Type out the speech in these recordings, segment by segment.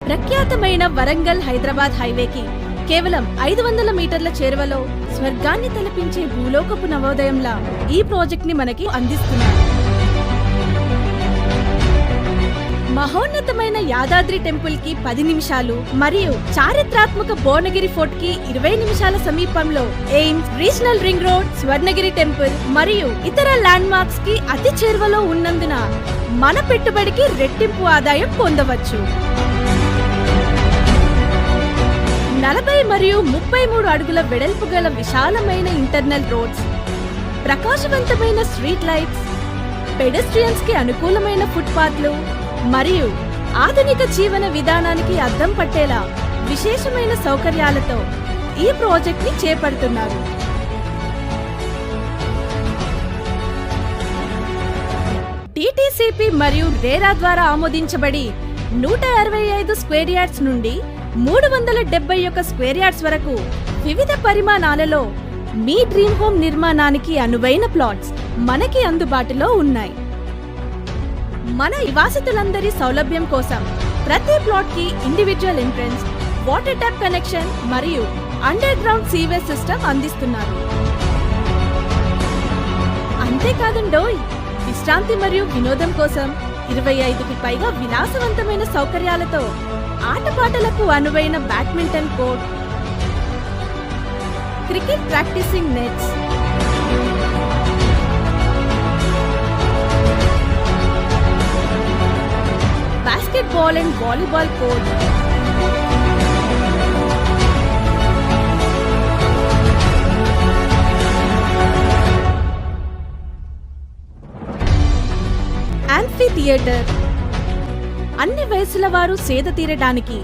ప్రఖ్యాతమైన వరంగల్ హైదరాబాద్ హైవేకి కేవలం 500 మీటర్ల చేరువలో స్వర్గాన్ని తలపించే భూలోకపు నవోదయంలా ఈ ప్రాజెక్ట్ ని మనకి అందిస్తున్నారు. మహోన్నతమైన యాదాద్రి టెంపుల్ కి 10 నిమిషాలు మరియు చారిత్రాత్మక భువనగిరి ఫోర్ట్ కి 20 నిమిషాల సమీపంలో AIIMS, regional ring road, Swarnagiri temple మరియు ఇతర ల్యాండ్ మార్క్స్ కి అతి చేరువలో ఉన్నందున మన పెట్టుబడికి రెట్టింపు ఆదాయం పొందవచ్చు. 40 మరియు 33 అడుగుల వెడల్పు గల విశాలమైన ఇంటర్నల్ రోడ్స్, ప్రకాశవంతమైన స్ట్రీట్ లైట్స్, పెడెస్ట్రియన్స్ కి అనుకూలమైన ఫుట్పాత్లు మరియు ఆధునిక జీవన విధానానికి అద్దం పట్టేలా విశేషమైన సౌకర్యాలతో ఈ ప్రాజెక్ట్ ని చేపడుతున్నారు. టిటిసిపి మరియు రేరా ద్వారా ఆమోదించబడి 165 స్క్వేర్ యార్డ్స్ నుండి 371 స్క్వేర్ యార్డ్స్ వరకు వివిధ పరిమాణాలలో మీ డ్రీమ్ హోమ్ నిర్మాణానికి అనువైన ప్లాట్స్ మనకి అందుబాటులో ఉన్నాయి. మన నివాసితులందరి సౌలభ్యం కోసం ప్రతి ప్లాట్ కి individual entrance, water tap connection మరియు అండర్ గ్రౌండ్ సీవేజ్ సిస్టమ్ అందిస్తున్నారు. అంతేకాదండోయ్, విశ్రాంతి మరియు వినోదం కోసం 25కి పైగా విలాసవంతమైన సౌకర్యాలతో ఆటపాటలకు అనువైన badminton court, cricket practising nets, basketball and volleyball court, amphitheatre, అన్ని వయసుల వారు సేద తీరడానికి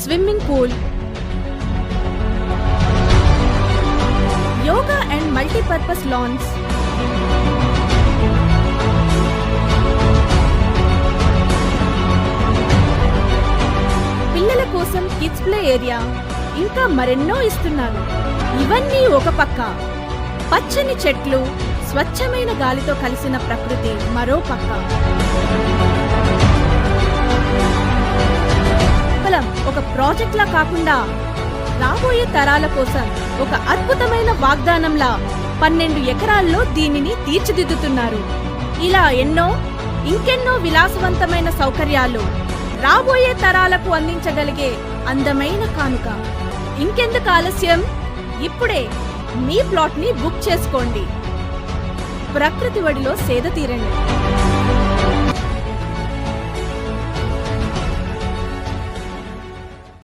swimming pool, yoga and multipurpose lawns, పిల్లల కోసం కిడ్స్ ప్లే ఏరియా, ఇంకా మరెన్నో ఇస్తున్నారు. ఇవన్నీ ఒక పక్క, పచ్చని చెట్లు, స్వచ్ఛమైన గాలితో కలిసిన ప్రకృతి మరో పక్క. కేవలం ఒక ప్రాజెక్ట్ లా కాకుండా రాబోయే తరాల కోసం ఒక అద్భుతమైన వాగ్దానంలా 12 ఎకరాల్లో దీనిని తీర్చిదిద్దుతున్నారు. ఇలా ఇంకెన్నో విలాసవంతమైన సౌకర్యాలు రాబోయే తరాలకు అందించగలిగే అందమైన కానుక. ఇంకెందుకు ఆలస్యం, ఇప్పుడే మీ ప్లాట్ ని బుక్ చేసుకోండి. ప్రకృతి ఒడిలో సేద తీరండి.